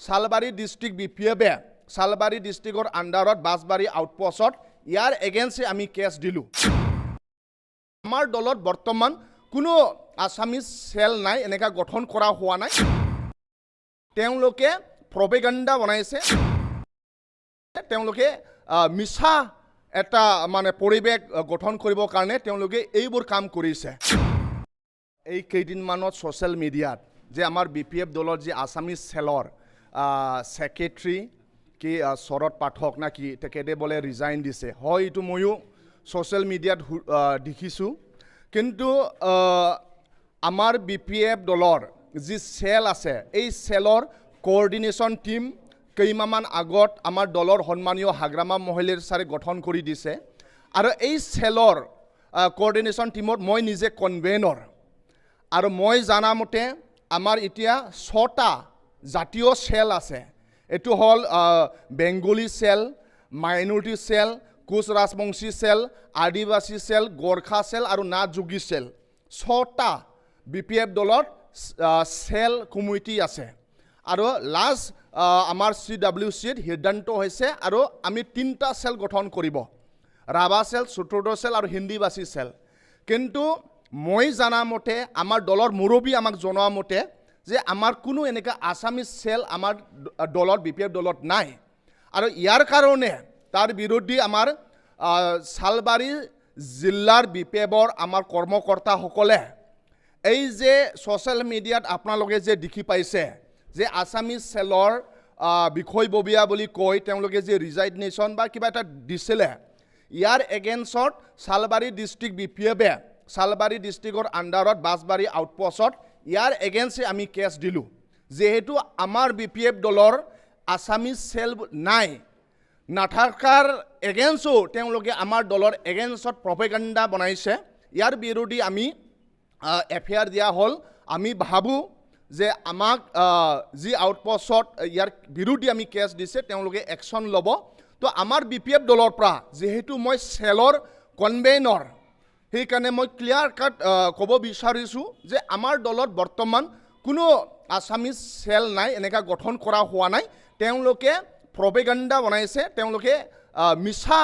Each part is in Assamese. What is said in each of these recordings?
সালবাৰী ডিস্ট্ৰিক্ট বিপিএফে সালবাৰী ডিস্ট্ৰিক্টৰ আন্ডাৰত বাছবাৰী আউটপোষ্টত ইয়াৰ এগেইনষ্টে আমি কেছ দিলোঁ। আমাৰ দলত বৰ্তমান কোনো আছামিজ সেল নাই, এনেকা গঠন কৰা হোৱা নাই। তেওঁলোকে প্ৰপেগাণ্ডা বনাইছে, তেওঁলোকে মিছা এটা মানে পৰিৱেশ গঠন কৰিবৰ কাৰণে তেওঁলোকে এইবোৰ কাম কৰিছে। এই কেইদিনমানত ছ'চিয়েল মিডিয়াত যে আমাৰ বিপিএফ দলৰ যি আছামিজ সেলৰ ছেক্ৰেটাৰী কি শৰৎ পাঠক না কি তেখেতে বোলে ৰিজাইন দিছে। হয়, এইটো ময়ো ছ'চিয়েল মিডিয়াত দেখিছোঁ। কিন্তু আমাৰ বিপিএফ দলৰ যি চেল আছে, এই চেলৰ কোঅৰ্ডিনেশ্যন টিম কেইমাহমান আগত আমাৰ দলৰ সন্মানীয় হাগ্ৰামা মহিলাৰ ছাৰে গঠন কৰি দিছে। আৰু এই চেলৰ কোঅৰ্ডিনেশ্যন টিমত মই নিজে কনভেনৰ। আৰু মই জানামতে আমাৰ এতিয়া 6টা জাতীয় চেল আছে। এইটো হ'ল Bengali cell, minority cell, Koch Rajbongshi cell, Adivasi cell, Gorkha cell আৰু নাথযোগী চেল। 6টা বিপিএফ দলত চেল কমিটি আছে। আৰু লাষ্ট আমাৰ CWCত সিদ্ধান্ত হৈছে আৰু আমি 3টা চেল গঠন কৰিব, ৰাভা চেল, চতুৰ্থ চেল আৰু হিন্দীভাষী চেল। কিন্তু মই জানামতে আমাৰ দলৰ মুৰব্বী আমাক জনোৱা মতে যে আমাৰ কোনো এনেকুৱা আছামিজ চেল আমাৰ দলত বিপিএফ দলত নাই। আৰু ইয়াৰ কাৰণে তাৰ বিৰোধী আমাৰ সালবাৰী জিলাৰ বিপিএফৰ আমাৰ কৰ্মকৰ্তাসকলে এই যে ছ'চিয়েল মিডিয়াত আপোনালোকে যে দেখি পাইছে যে আছামিজ চেলৰ বিষয়ববীয়া বুলি কৈ তেওঁলোকে যে ৰিজাইনেশ্যন বা কিবা এটা দিছিলে, ইয়াৰ এগেইনষ্টত সালবাৰী ডিস্ট্ৰিক্ট বিপিএফে সালবাৰী ডিস্ট্ৰিক্টৰ আন্ডাৰত বাছবাৰী আউটপোষ্টত ইয়াৰ এগেইনষ্টে আমি কেছ দিলোঁ। যিহেতু আমাৰ বিপিএফ দলৰ আছামিজ চেল নাই, নাথাকাৰ এগেইনষ্টো তেওঁলোকে আমাৰ দলৰ এগেইনষ্টত প্ৰপেগাণ্ডা বনাইছে। ইয়াৰ বিৰোধী আমি FIR দিয়া হ'ল। আমি ভাবোঁ যে আমাক যি আউটপোষ্টত ইয়াৰ বিৰোধী আমি কেছ দিছে তেওঁলোকে একশ্যন ল'ব। তো আমাৰ বিপিএফ দলৰ পৰা যিহেতু মই চেলৰ কনভেনৰ, সেইকাৰণে মই ক্লিয়াৰ কাট ক'ব বিচাৰিছোঁ যে আমাৰ দলত বৰ্তমান কোনো আছামিজ চেল নাই, এনেকা গঠন কৰা হোৱা নাই। তেওঁলোকে প্ৰপেগাণ্ডা বনাইছে, তেওঁলোকে মিছা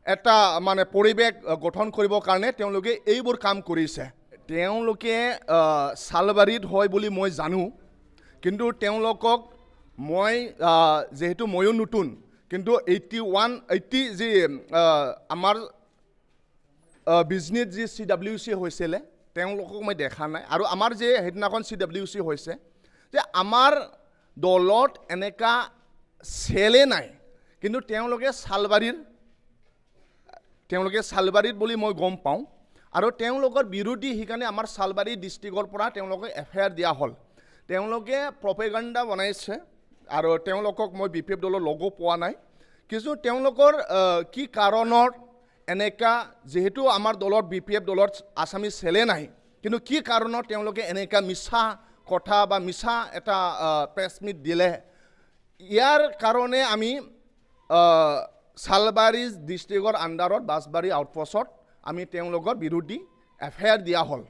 এটা মানে পৰিৱেশ গঠন কৰিবৰ কাৰণে তেওঁলোকে এইবোৰ কাম কৰিছে। তেওঁলোকে সালবাৰীত হয় বুলি মই জানো, কিন্তু তেওঁলোকক মই যিহেতু ময়ো নতুন, কিন্তু 80 যি আমাৰ বিজনেছ যি CWC হৈছিলে তেওঁলোকক মই দেখা নাই। আৰু আমাৰ যে সেইদিনাখন CWC হৈছে যে আমাৰ দলত এনেকা চেলে নাই, কিন্তু তেওঁলোকে সালবাৰীত বুলি মই গম পাওঁ। আৰু তেওঁলোকৰ বিৰোধী সেইকাৰণে আমাৰ সালবাৰী ডিষ্ট্ৰিক্টৰ পৰা তেওঁলোকক FIR দিয়া হ'ল। তেওঁলোকে প্ৰপেগাণ্ডা বনাইছে আৰু তেওঁলোকক মই বিপিএফ দলৰ লগো পোৱা নাই। কিন্তু তেওঁলোকৰ কি কাৰণত এনেকা, যিহেতু আমাৰ দলত বিপিএফ দলত আছামিজ চেলে নাই, কিন্তু কি কাৰণত তেওঁলোকে এনেকা মিছা কথা বা মিছা এটা প্ৰেছ মিট দিলে, ইয়াৰ কাৰণে আমি সালবাৰী ডিষ্ট্ৰিক্টৰ আন্ডাৰত বাছবাৰী আউটপোষ্টত আমি তেওঁলোকৰ বিৰোধী FIR দিয়া হ'ল।